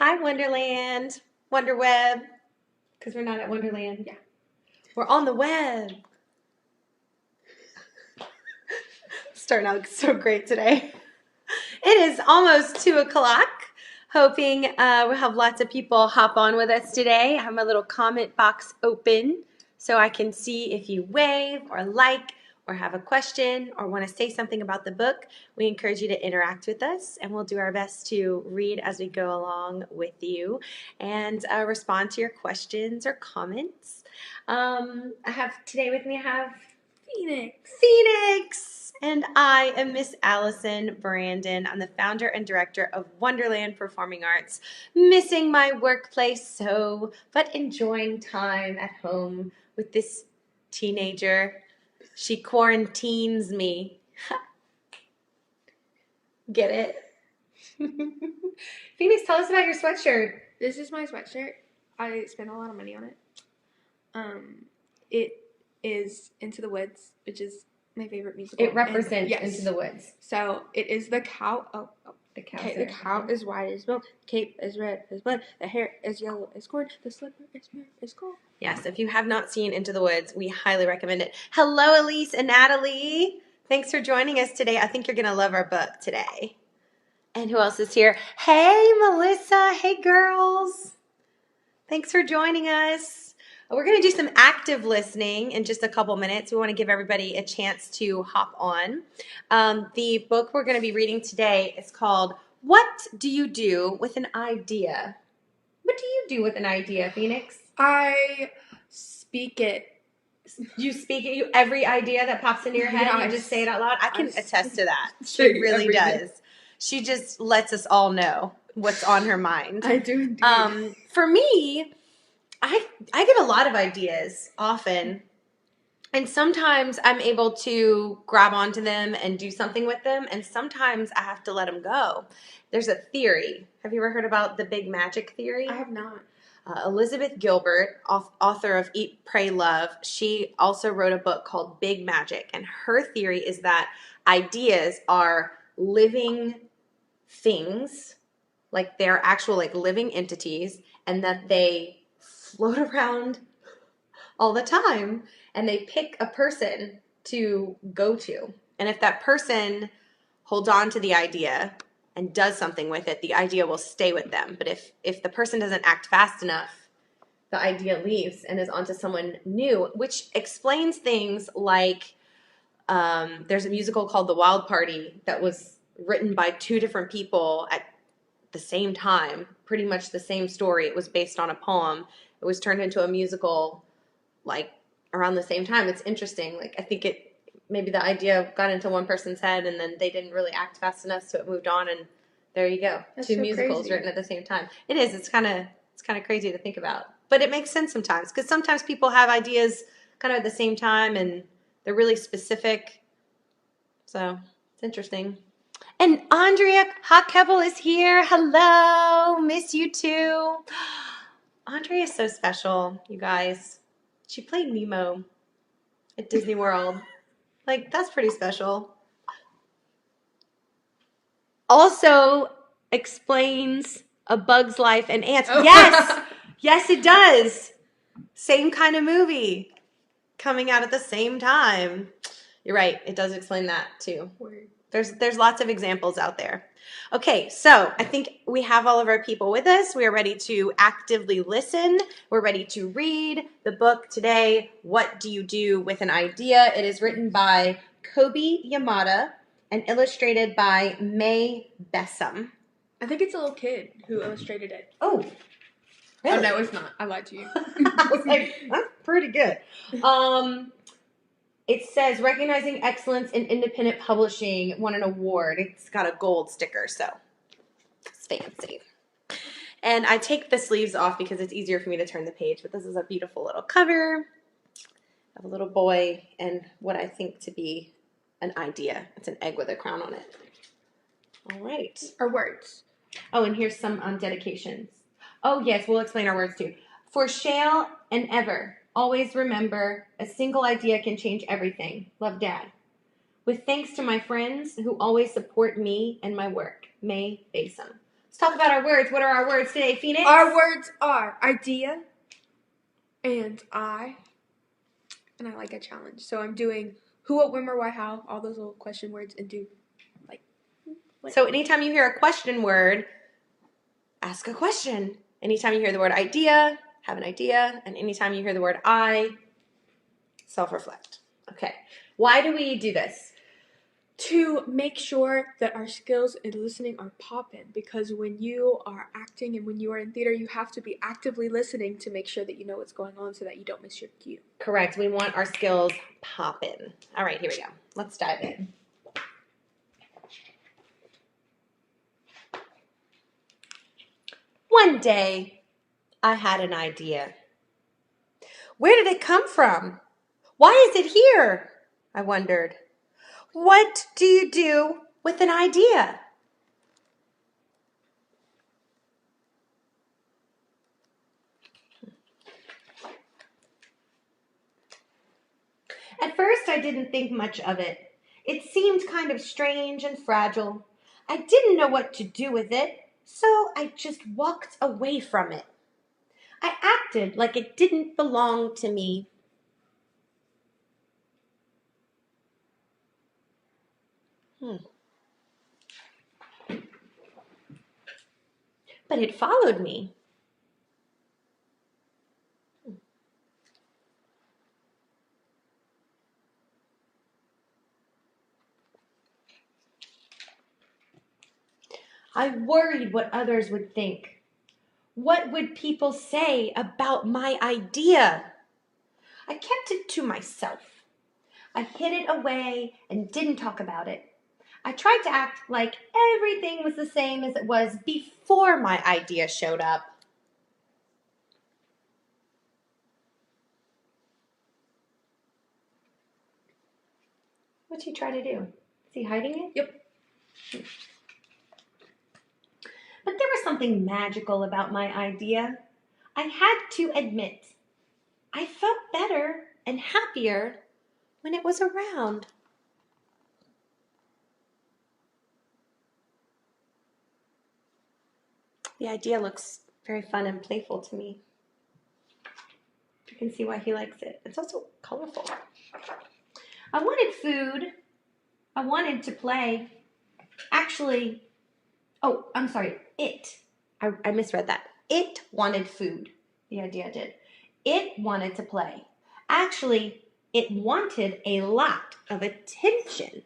Hi, Wonderland, Wonderweb, because we're not at Wonderland. Yeah. We're on the web. Starting out so great today. It is almost 2 o'clock. Hoping we'll have lots of people hop on with us today. I have my little comment box open so I can see if you wave or like or have a question or want to say something about the book. We encourage you to interact with us, and we'll do our best to read as we go along with you and respond to your questions or comments. Today with me, I have Phoenix. And I am Miss Allison Brandon. I'm the founder and director of Wonderland Performing Arts. Missing my workplace but enjoying time at home with this teenager. She quarantines me. Get it? Phoenix, tell us about your sweatshirt. This is my sweatshirt. I spent a lot of money on it. It is Into the Woods, which is my favorite musical. It represents Into the Woods. So it is the cow. The cow. Okay, the cow is white as milk. The cape is red as blood. The hair is yellow as corn. The slipper is red as gold. Yes, if you have not seen Into the Woods, we highly recommend it. Hello, Elise and Natalie. Thanks for joining us today. I think you're going to love our book today. And who else is here? Hey, Melissa. Hey, girls. Thanks for joining us. We're going to do some active listening in just a couple minutes. We want to give everybody a chance to hop on. The book we're going to be reading today is called What Do You Do with an Idea? What do you do with an idea, Phoenix? I speak it. You speak it? Every idea that pops into your head, Yeah, you just say it out loud? I can attest to that. She say really everything. does. She just lets us all know what's on her mind. I do indeed. For me, I get a lot of ideas often, and sometimes I'm able to grab onto them and do something with them, and sometimes I have to let them go. There's a theory. Have you ever heard about the big magic theory? I have not. Elizabeth Gilbert, author of Eat, Pray, Love, she also wrote a book called Big Magic, and her theory is that ideas are living things, like they're actual living entities, and that they float around all the time, and they pick a person to go to. And if that person holds on to the idea and does something with it, the idea will stay with them. But if the person doesn't act fast enough, the idea leaves and is onto someone new, which explains things like there's a musical called The Wild Party that was written by 2 different people at the same time, pretty much the same story. It was based on a poem. It was turned into a musical around the same time. It's interesting. I think maybe the idea got into one person's head and then they didn't really act fast enough, so it moved on, and there you go. That's 2 so musicals crazy. written at the same time. It is. It's kind of crazy to think about. But it makes sense sometimes, because sometimes people have ideas kind of at the same time and they're really specific. So it's interesting. And Andrea Hockebel is here. Hello. Miss you too. Andrea is so special, you guys. She played Nemo at Disney World. That's pretty special. Also explains A Bug's Life and Ants. Oh. Yes! Yes, it does. Same kind of movie coming out at the same time. You're right. It does explain that too. Word. There's lots of examples out there. Okay, so I think we have all of our people with us. We are ready to actively listen. We're ready to read the book today, What Do You Do with an Idea? It is written by Kobe Yamada and illustrated by May Bessam. I think it's a little kid who illustrated it. Oh, really? Oh, no, it's not. I lied to you. I was like, that's pretty good. It says, recognizing excellence in independent publishing, won an award. It's got a gold sticker, so it's fancy. And I take the sleeves off because it's easier for me to turn the page, but this is a beautiful little cover of a little boy and what I think to be an idea. It's an egg with a crown on it. All right. Or words. Oh, and here's some dedications. Oh, yes, we'll explain our words too. For Shale and Ever. Always remember, a single idea can change everything. Love, Dad. With thanks to my friends who always support me and my work. May Basom. Let's talk about our words. What are our words today, Phoenix? Our words are idea and I like a challenge. So I'm doing who, what, when, where, why, how, all those little question words, and do like. What? So anytime you hear a question word, ask a question. Anytime you hear the word idea, have an idea. And anytime you hear the word I, self-reflect. Okay. Why do we do this? To make sure that our skills in listening are popping, because when you are acting and when you are in theater, you have to be actively listening to make sure that you know what's going on so that you don't miss your cue. Correct. We want our skills popping. All right, here we go. Let's dive in. One day, I had an idea. Where did it come from? Why is it here? I wondered. What do you do with an idea? At first, I didn't think much of it. It seemed kind of strange and fragile. I didn't know what to do with it, so I just walked away from it. I acted like it didn't belong to me. But it followed me. I worried what others would think. What would people say about my idea? I kept it to myself. I hid it away and didn't talk about it. I tried to act like everything was the same as it was before my idea showed up. What's he trying to do? Is he hiding it? Yep. But there was something magical about my idea. I had to admit, I felt better and happier when it was around. The idea looks very fun and playful to me. You can see why he likes it. It's also colorful. I wanted food. I wanted to play. Actually, oh, I'm sorry, it. I misread that. It wanted food. The idea did. It wanted to play. Actually, it wanted a lot of attention.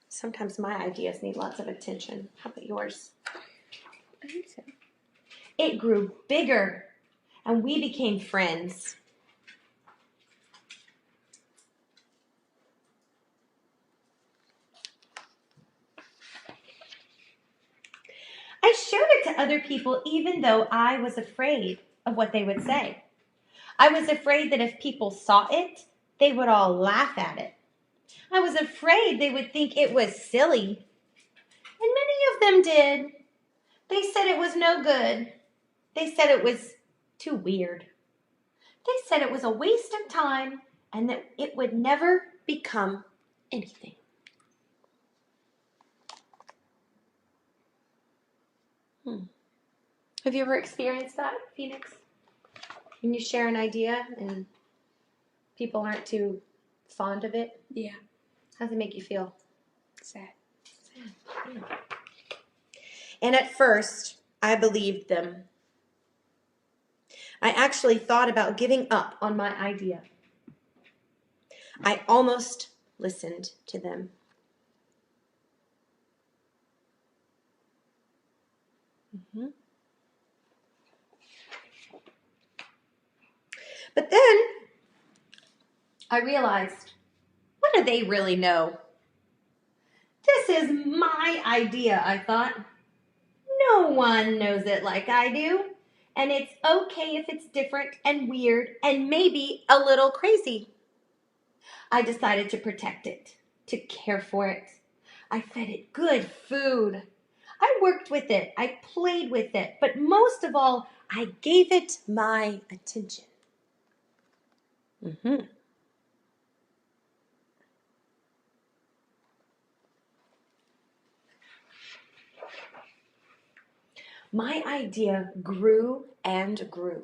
Sometimes my ideas need lots of attention. How about yours? I think so. It grew bigger, and we became friends. I showed it to other people even though I was afraid of what they would say. I was afraid that if people saw it, they would all laugh at it. I was afraid they would think it was silly. And many of them did. They said it was no good. They said it was too weird. They said it was a waste of time and that it would never become anything. Have you ever experienced that, Phoenix? When you share an idea and people aren't too fond of it? Yeah. How does it make you feel? Sad. Yeah. And at first, I believed them. I actually thought about giving up on my idea. I almost listened to them. But then I realized, what do they really know? This is my idea, I thought. No one knows it like I do. And it's okay if it's different and weird and maybe a little crazy. I decided to protect it, to care for it. I fed it good food. I worked with it. I played with it. But most of all, I gave it my attention. My idea grew and grew,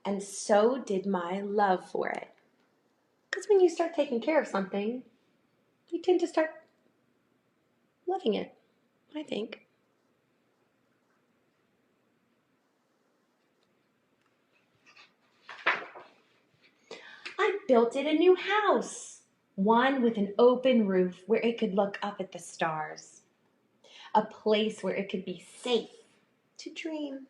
and so did my love for it. Because when you start taking care of something, you tend to start loving it, I think. I built it a new house, one with an open roof where it could look up at the stars, a place where it could be safe to dream.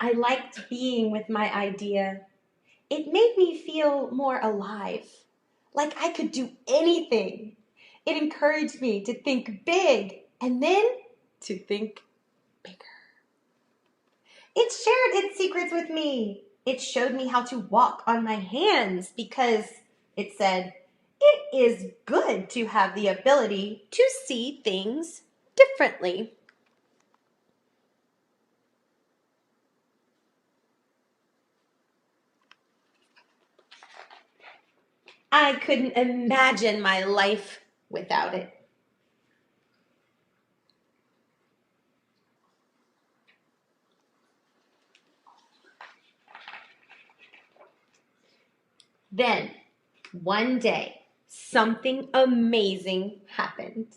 I liked being with my idea. It made me feel more alive, like I could do anything. It encouraged me to think big and then to think bigger. It shared its secrets with me. It showed me how to walk on my hands because it said, it is good to have the ability to see things differently. I couldn't imagine my life without it. Then, one day, something amazing happened.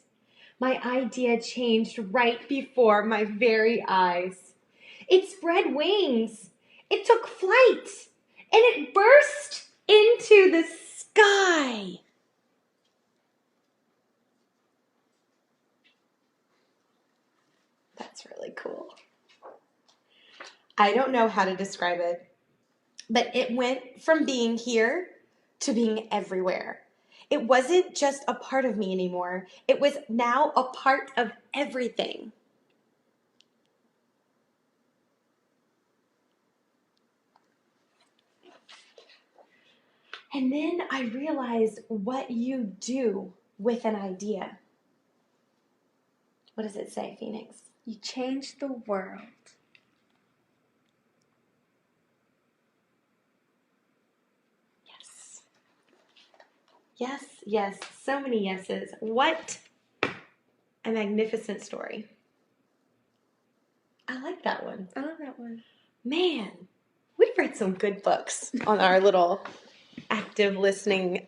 My idea changed right before my very eyes. It spread wings. It took flight. And it burst into the sky. That's really cool. I don't know how to describe it, but it went from being here to being everywhere. It wasn't just a part of me anymore. It was now a part of everything. And then I realized what you do with an idea. What does it say, Phoenix? You change the world. Yes. Yes, yes, so many yeses. What a magnificent story. I like that one. I love that one. Man, we've read some good books on our little active listening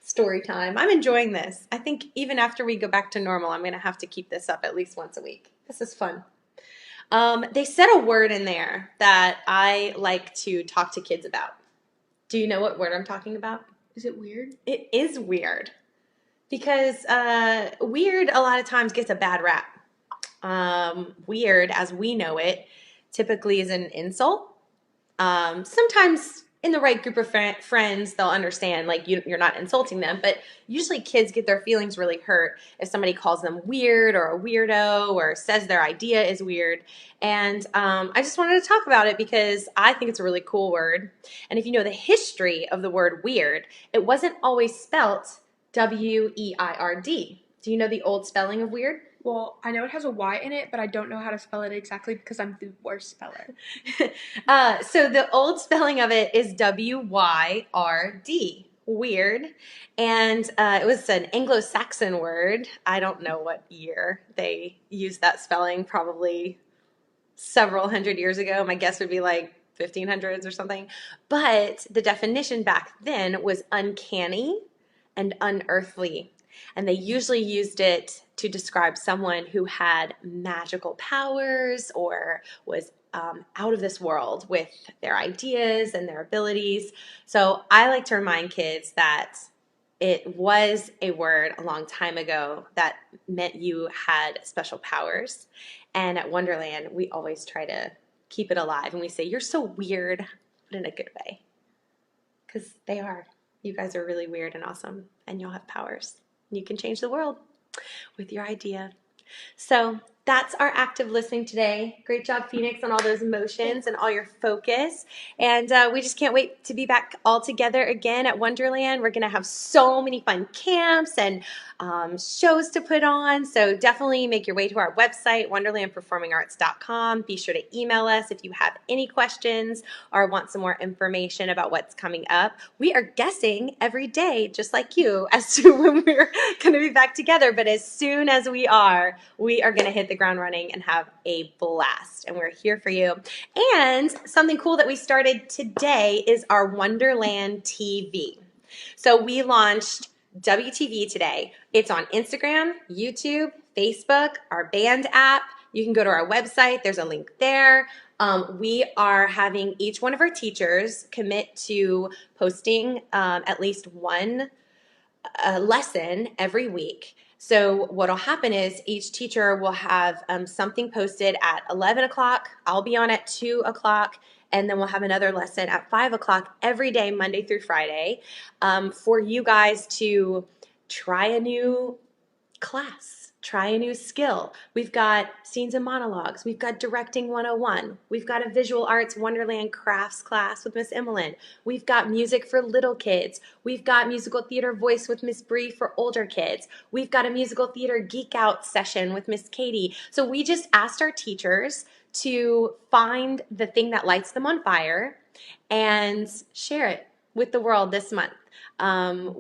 story time. I'm enjoying this. I think even after we go back to normal, I'm going to have to keep this up at least once a week. This is fun. They said a word in there that I like to talk to kids about. Do you know what word I'm talking about? Is it weird? It is weird. Because weird a lot of times gets a bad rap. Weird, as we know it, typically is an insult. Sometimes in the right group of friends, they'll understand, like, you're not insulting them. But usually kids get their feelings really hurt if somebody calls them weird or a weirdo or says their idea is weird. And I just wanted to talk about it because I think it's a really cool word. And if you know the history of the word weird, it wasn't always spelt W-E-I-R-D. Do you know the old spelling of weird? Well, I know it has a Y in it, but I don't know how to spell it exactly because I'm the worst speller. So the old spelling of it is W-Y-R-D, weird. And it was an Anglo-Saxon word. I don't know what year they used that spelling, probably several hundred years ago. My guess would be like 1500s or something. But the definition back then was uncanny and unearthly. And they usually used it to describe someone who had magical powers or was out of this world with their ideas and their abilities. So I like to remind kids that it was a word a long time ago that meant you had special powers. And at Wonderland, we always try to keep it alive. And we say, you're so weird, but in a good way. Because they are. You guys are really weird and awesome. And you'll have powers. You can change the world with your idea. So That's our active listening today. Great job, Phoenix, on all those emotions and all your focus. And we just can't wait to be back all together again at Wonderland. We're going to have so many fun camps and shows to put on. So definitely make your way to our website, wonderlandperformingarts.com. Be sure to email us if you have any questions or want some more information about what's coming up. We are guessing every day, just like you, as to when we're going to be back together. But as soon as we are going to hit the ground running and have a blast. And we're here for you. And something cool that we started today is our Wonderland TV. So we launched WTV today. It's on Instagram, YouTube, Facebook, our band app. You can go to our website. There's a link there. We are having each one of our teachers commit to posting at least one lesson every week. So what'll happen is each teacher will have something posted at 11 o'clock. I'll be on at 2 o'clock. And then we'll have another lesson at 5 o'clock every day, Monday through Friday, for you guys to try a new class, try a new skill. We've got scenes and monologues. We've got directing 101. We've got a visual arts Wonderland crafts class with Miss Emmeline. We've got music for little kids. We've got musical theater voice with Miss Bree for older kids. We've got a musical theater geek out session with Miss Katie. So we just asked our teachers to find the thing that lights them on fire and share it with the world this month.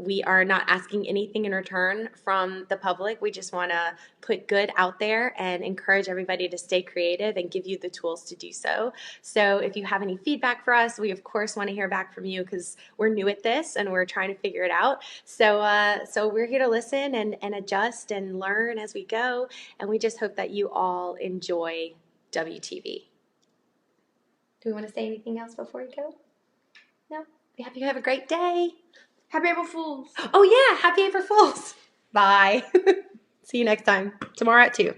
We are not asking anything in return from the public. We just want to put good out there and encourage everybody to stay creative and give you the tools to do so. So if you have any feedback for us, we of course want to hear back from you because we're new at this and we're trying to figure it out. So we're here to listen and adjust and learn as we go. And we just hope that you all enjoy WTV. Do we want to say anything else before we go? No? We hope you have a great day. Happy April Fools. Oh yeah, happy April Fools. Bye. See you next time. Tomorrow at 2.